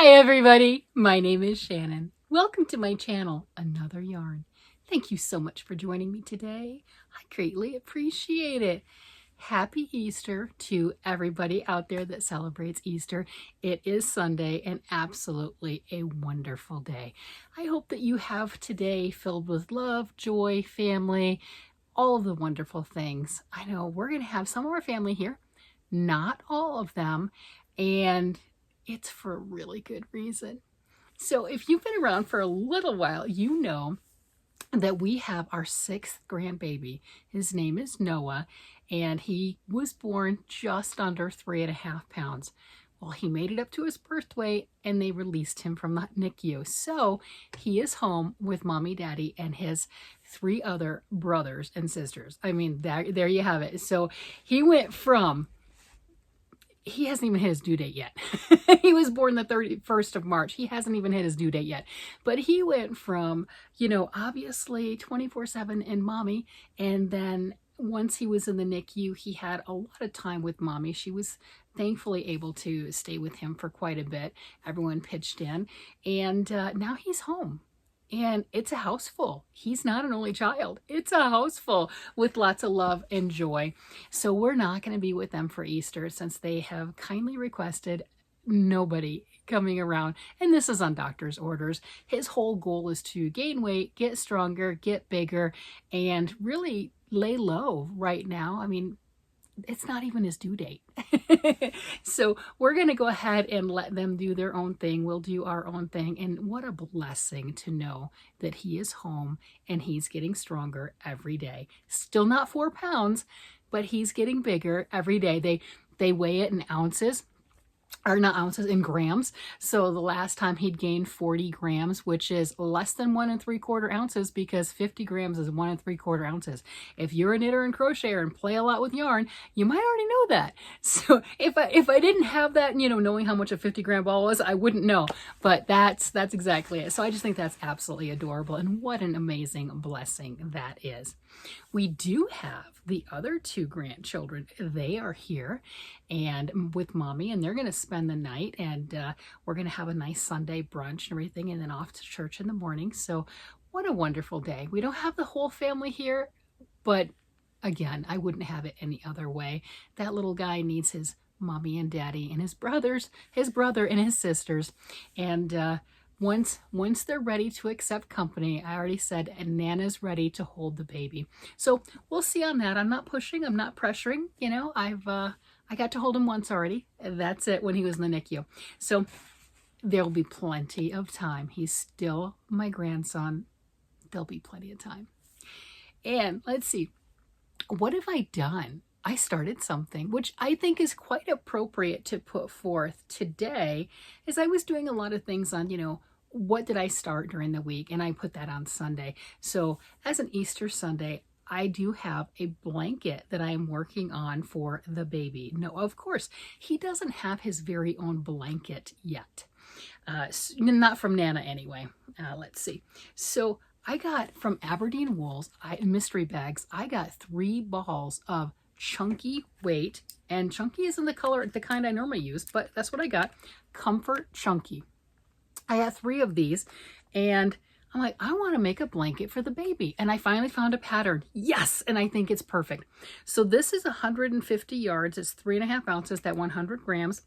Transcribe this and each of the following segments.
Hi everybody, my name is Shannon. Welcome to my channel, Another Yarn. Thank you so much for joining me today. I greatly appreciate it. Happy Easter to everybody out there that celebrates Easter. It is Sunday and absolutely a wonderful day. I hope that you have today filled with love, joy, family, all of the wonderful things. I know we're going to have some of our family here, not all of them, and it's for a really good reason. So if you've been around for a little while, you know that we have our 6th grandbaby. His name is Noah, and he was born just under 3.5 pounds. Well, he made it up to his birth weight and they released him from the NICU. So he is home with mommy, daddy, and his 3 other brothers and sisters. I mean, there you have it. So he went from, he hasn't even hit his due date yet. He was born the 31st of March. He hasn't even hit his due date yet. But he went from, obviously 24/7 in mommy. And then once he was in the NICU, he had a lot of time with mommy. She was thankfully able to stay with him for quite a bit. Everyone pitched in. And now he's home. And it's a house full. He's not an only child. It's a house full with lots of love and joy. So we're not going to be with them for Easter since they have kindly requested nobody coming around. And this is on doctor's orders. His whole goal is to gain weight, get stronger, get bigger, and really lay low right now. I mean, it's not even his due date. So we're going to go ahead and let them do their own thing. We'll do our own thing. And what a blessing to know that he is home and he's getting stronger every day. Still not 4 pounds, but he's getting bigger every day. They weigh it in ounces. Or not ounces, in grams. So the last time he'd gained 40 grams, which is less than 1 3/4 ounces, because 50 grams is 1 3/4 ounces. If you're a knitter and crocheter and play a lot with yarn, you might already know that. So if I didn't have that, knowing how much a 50-gram ball was, I wouldn't know. But that's exactly it. So I just think that's absolutely adorable, and what an amazing blessing that is. We do have the other 2 grandchildren. They are here and with mommy, and they're going to spend the night, and we're going to have a nice Sunday brunch and everything, and then off to church in the morning. So what a wonderful day. We don't have the whole family here, but again, I wouldn't have it any other way. That little guy needs his mommy and daddy and his brothers, his brother and his sisters. And once they're ready to accept company, I already said, and Nana's ready to hold the baby. So we'll see on that. I'm not pushing, I'm not pressuring. I got to hold him once already. That's it, when he was in the NICU. So there'll be plenty of time. He's still my grandson. There'll be plenty of time. And let's see, what have I done? I started something which I think is quite appropriate to put forth today, as I was doing a lot of things on, what did I start during the week? And I put that on Sunday. So as an Easter Sunday, I do have a blanket that I am working on for the baby. No, of course, he doesn't have his very own blanket yet. Not from Nana anyway. Let's see. So I got from Aberdeen Wools, mystery bags, I got 3 balls of chunky weight, and chunky isn't the color, the kind I normally use, but that's what I got. Comfort Chunky. I have 3 of these, and I'm like, I want to make a blanket for the baby. And I finally found a pattern. Yes! And I think it's perfect. So this is 150 yards. It's 3.5 ounces, that 100 grams.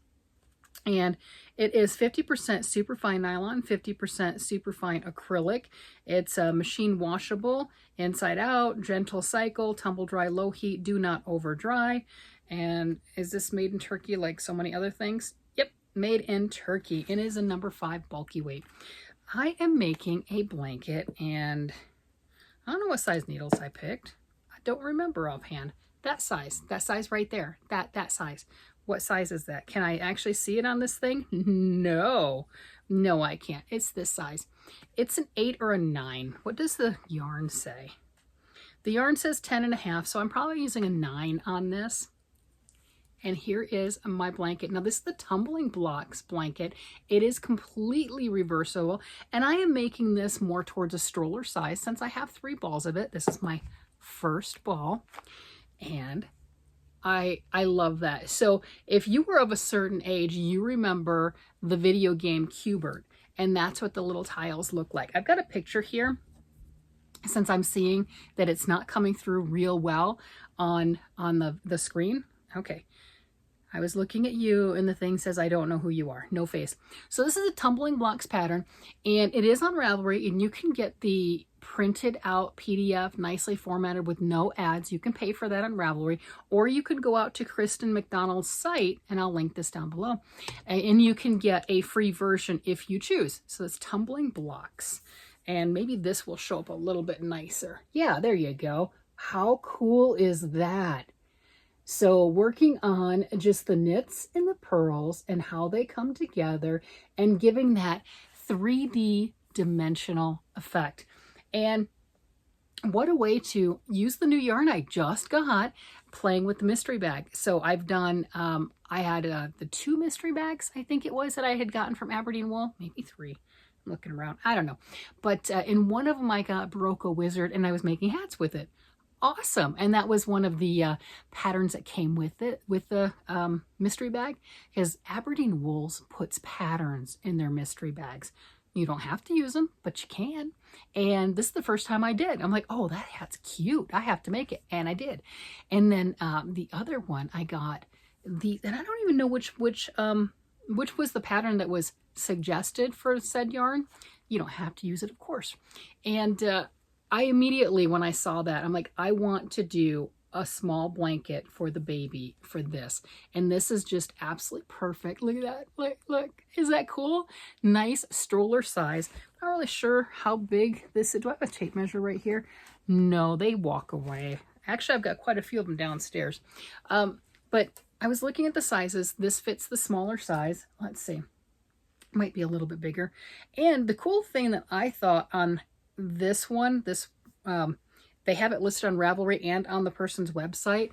And it is 50% superfine nylon, 50% superfine acrylic. It's machine washable, inside out, gentle cycle, tumble dry, low heat, do not over dry. And is this made in Turkey like so many other things? Yep, made in Turkey. It is a number 5 bulky weight. I am making a blanket, and I don't know what size needles I picked. I don't remember offhand. That size right there, that size. What size is that? Can I actually see it on this thing? No, I can't. It's this size. It's an 8 or a 9. What does the yarn say? The yarn says 10.5, so I'm probably using a 9 on this. And here is my blanket. Now this is the Tumbling Blocks blanket. It is completely reversible, and I am making this more towards a stroller size since I have 3 balls of it. This is my first ball, and I love that. So if you were of a certain age, you remember the video game Q*bert, and that's what the little tiles look like. I've got a picture here since I'm seeing that it's not coming through real well on the screen. Okay. I was looking at you and the thing says, I don't know who you are. No face. So this is a Tumbling Blocks pattern, and it is on Ravelry, and you can get the printed out PDF nicely formatted with no ads. You can pay for that on Ravelry, or you could go out to Kristen McDonald's site, and I'll link this down below, and you can get a free version if you choose. So it's Tumbling Blocks, and maybe this will show up a little bit nicer. Yeah, there you go. How cool is that? So working on just the knits and the purls and how they come together and giving that 3D dimensional effect. And what a way to use the new yarn I just got playing with the mystery bag. So I've done, I had the 2 mystery bags, I think it was, that I had gotten from Aberdeen Wool, maybe 3. I'm looking around, I don't know. But in one of them I got Barocco Wizard, and I was making hats with it. Awesome. And that was one of the patterns that came with it, with the mystery bag, because Aberdeen Wools puts patterns in their mystery bags. You don't have to use them, but you can. And this is the first time I did. I'm like, oh, that hat's cute. I have to make it. And I did. And then the other one I got, and I don't even know which was the pattern that was suggested for said yarn. You don't have to use it, of course. And I immediately, when I saw that, I'm like, I want to do a small blanket for the baby for this. And this is just absolutely perfect. Look at that. Look. Is that cool? Nice stroller size. Not really sure how big this is. Do I have a tape measure right here? No, they walk away. Actually, I've got quite a few of them downstairs. But I was looking at the sizes. This fits the smaller size. Let's see. Might be a little bit bigger. And the cool thing that I thought on this one, they have it listed on Ravelry and on the person's website.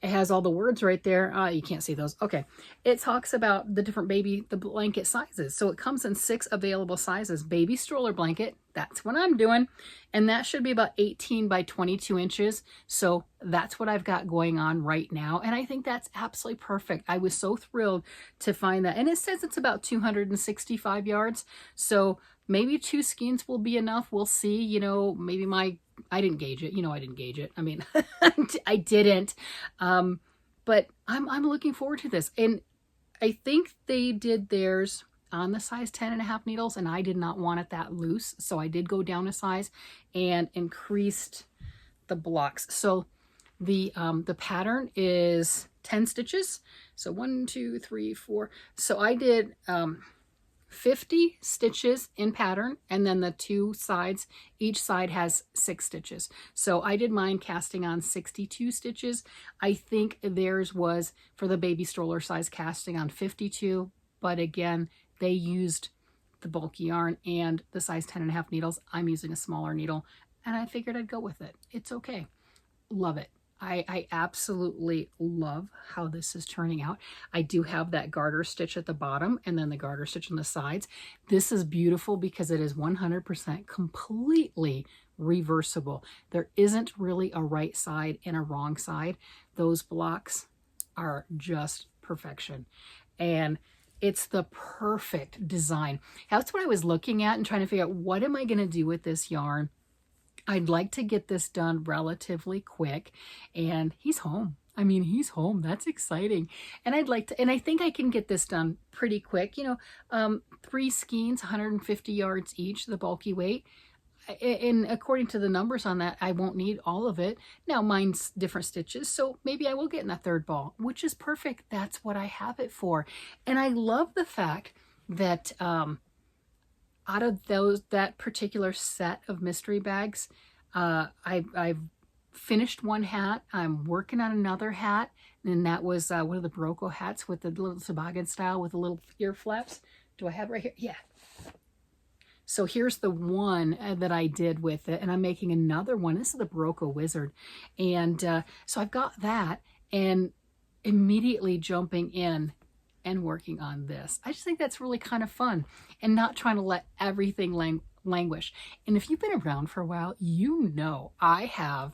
It has all the words right there. You can't see those. Okay. It talks about the different the blanket sizes. So it comes in 6 available sizes. Baby stroller blanket, that's what I'm doing. And that should be about 18 by 22 inches. So that's what I've got going on right now. And I think that's absolutely perfect. I was so thrilled to find that. And it says it's about 265 yards. So maybe 2 skeins will be enough. We'll see. You know, maybe I didn't gauge it. You know, I didn't gauge it. I mean, I didn't. But I'm looking forward to this. And I think they did theirs on the size 10.5 needles, and I did not want it that loose. So I did go down a size and increased the blocks. So the pattern is 10 stitches. So 1, 2, 3, 4. So I did 50 stitches in pattern, and then the 2 sides, each side has 6 stitches. So I did mine casting on 62 stitches. I think theirs was for the baby stroller size casting on 52, but again, they used the bulky yarn and the size 10.5 needles. I'm using a smaller needle, and I figured I'd go with it. It's okay. Love it. I absolutely love how this is turning out. I do have that garter stitch at the bottom and then the garter stitch on the sides. This is beautiful because it is 100% completely reversible. There isn't really a right side and a wrong side. Those blocks are just perfection. And it's the perfect design. That's what I was looking at and trying to figure out, what am I going to do with this yarn? I'd like to get this done relatively quick, and he's home. I mean, he's home. That's exciting. And I'd like to, and I think I can get this done pretty quick. You know, 3 skeins, 150 yards each, the bulky weight. And according to the numbers on that, I won't need all of it. Now, mine's different stitches, so maybe I will get in a 3rd ball, which is perfect. That's what I have it for. And I love the fact that out of that particular set of mystery bags, I've finished one hat. I'm working on another hat, and that was one of the Barocco hats with the little toboggan style with the little ear flaps. Do I have it right here? Yeah. So here's the one that I did with it, and I'm making another one. This is the Barocco Wizard. And so I've got that, and immediately jumping in and working on this. I just think that's really kind of fun, and not trying to let everything languish. And if you've been around for a while, you know I have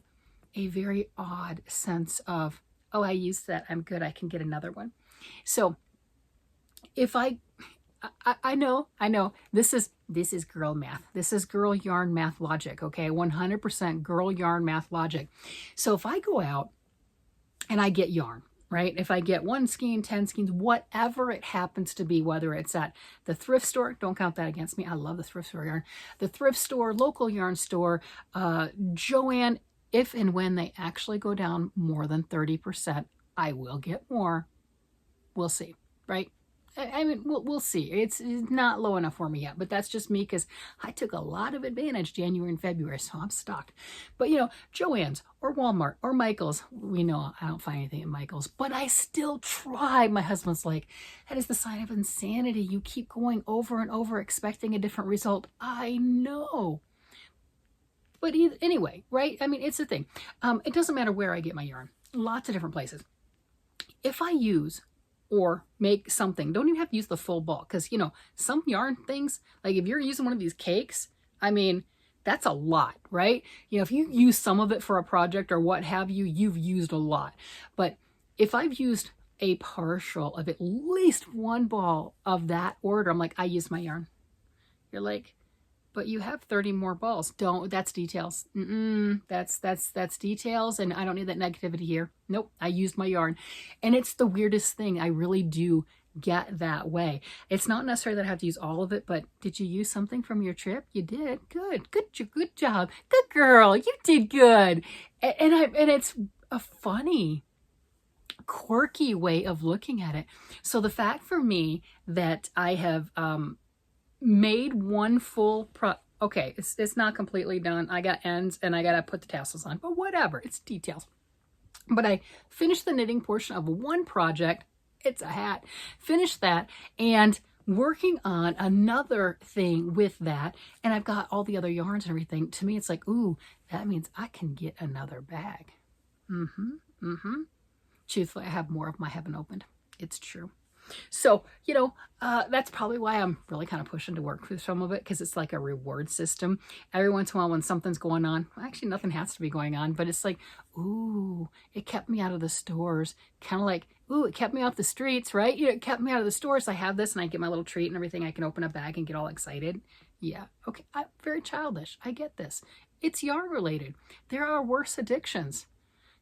a very odd sense of Oh, I used that. I'm good. I can get another one. So if I know, this is girl math. This is girl yarn math logic, okay? 100% girl yarn math logic. So if I go out and I get yarn, right? If I get 1 skein, 10 skeins, whatever it happens to be, whether it's at the thrift store, don't count that against me. I love the thrift store yarn. The thrift store, local yarn store, Joann, if and when they actually go down more than 30%, I will get more. We'll see, right? I mean, we'll see. It's not low enough for me yet, but that's just me because I took a lot of advantage January and February, so I'm stocked. But, you know, Joann's or Walmart or Michael's, we know I don't find anything at Michael's, but I still try. My husband's like, that is the sign of insanity. You keep going over and over expecting a different result. I know. But anyway, right? I mean, it's a thing. It doesn't matter where I get my yarn. Lots of different places. If I use or make something, don't even have to use the full bulk, because, you know, some yarn things, like if you're using one of these cakes, I mean, that's a lot, right? You know, if you use some of it for a project or what have you, you've used a lot. But if I've used a partial of at least 1 ball of that order, I'm like, I used my yarn. You're like, but you have 30 more balls. Don't, that's details. That's details, and I don't need that negativity here. Nope, I used my yarn. And it's the weirdest thing. I really do get that way. It's not necessarily that I have to use all of it, but did you use something from your trip? You did. Good job. Good girl. You did good. And it's a funny, quirky way of looking at it. So the fact for me that I have made 1 full okay, it's not completely done. I got ends and I gotta put the tassels on, but whatever, it's details. But I finished the knitting portion of 1 project. It's a hat. Finished that and working on another thing with that, and I've got all the other yarns and everything. To me, it's like, ooh, that means I can get another bag. Truthfully, I have more of them I haven't opened. It's true. So, you know, that's probably why I'm really kind of pushing to work through some of it, because it's like a reward system. Every once in a while when something's going on, well, actually nothing has to be going on, but it's like, ooh, it kept me out of the stores. Kind of like, ooh, it kept me off the streets, right? You know, it kept me out of the stores. I have this and I get my little treat and everything. I can open a bag and get all excited. Yeah, okay, I'm very childish. I get this. It's yarn related. There are worse addictions.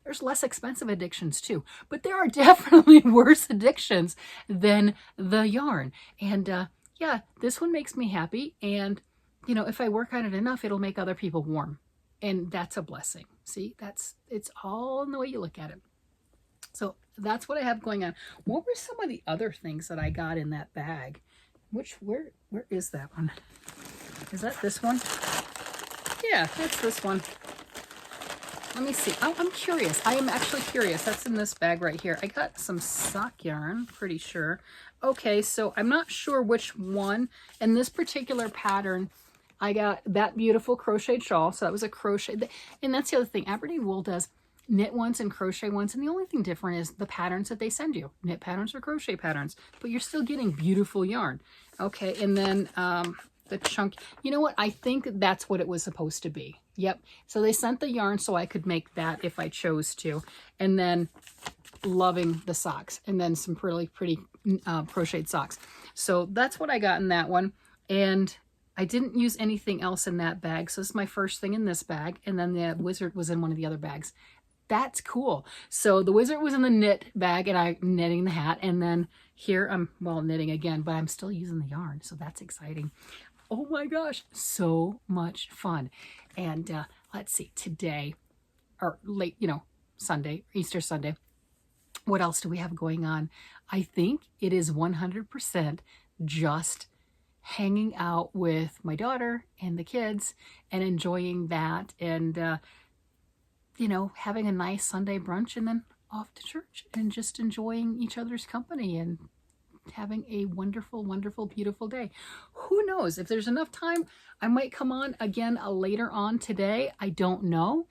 There's less expensive addictions too, but there are definitely worse addictions than the yarn. And yeah, this one makes me happy. And, you know, if I work on it enough, it'll make other people warm. And that's a blessing. See, it's all in the way you look at it. So that's what I have going on. What were some of the other things that I got in that bag? Where is that one? Is that this one? Yeah, that's this one. Let me see. Oh, I'm curious. I am actually curious. That's in this bag right here. I got some sock yarn, pretty sure. Okay, so I'm not sure which one. In this particular pattern, I got that beautiful crocheted shawl. So that was a crochet. And that's the other thing. Aberdeen Wool does knit ones and crochet ones. And the only thing different is the patterns that they send you. Knit patterns or crochet patterns. But you're still getting beautiful yarn. Okay, and then the chunk. You know what? I think that's what it was supposed to be. Yep. So they sent the yarn so I could make that if I chose to. And then loving the socks. And then some really pretty crocheted socks. So that's what I got in that one. And I didn't use anything else in that bag. So this is my first thing in this bag. And then the wizard was in one of the other bags. That's cool. So the wizard was in the knit bag and I'm knitting the hat. And then here I'm, well, knitting again, but I'm still using the yarn. So that's exciting. Oh my gosh, so much fun. And let's see, today, or late, you know, Sunday, Easter Sunday, what else do we have going on? I think it is 100% just hanging out with my daughter and the kids and enjoying that and, you know, having a nice Sunday brunch and then off to church and just enjoying each other's company and having a wonderful, wonderful, beautiful day. Who knows? If there's enough time, I might come on again later on today. I don't know.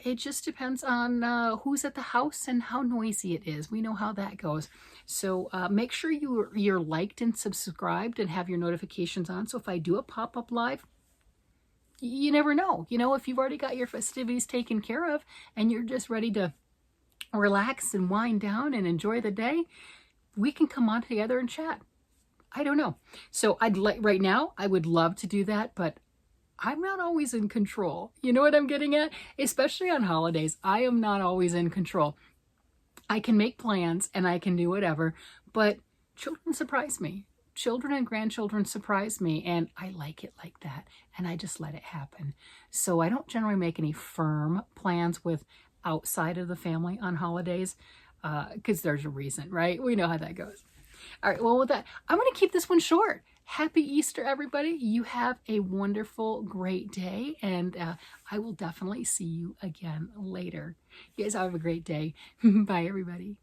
It just depends on who's at the house and how noisy it is. We know how that goes. So make sure you're liked and subscribed and have your notifications on. So if I do a pop-up live, you never know. You know, if you've already got your festivities taken care of and you're just ready to relax and wind down and enjoy the day, we can come on together and chat. I don't know. So right now, I would love to do that, but I'm not always in control. You know what I'm getting at? Especially on holidays, I am not always in control. I can make plans and I can do whatever, but children surprise me. Children and grandchildren surprise me, and I like it like that, and I just let it happen. So I don't generally make any firm plans with outside of the family on holidays, because there's a reason, right? We know how that goes. All right, well, with that, I'm going to keep this one short. Happy Easter, everybody. You have a wonderful, great day, and I will definitely see you again later. You guys have a great day. Bye, everybody.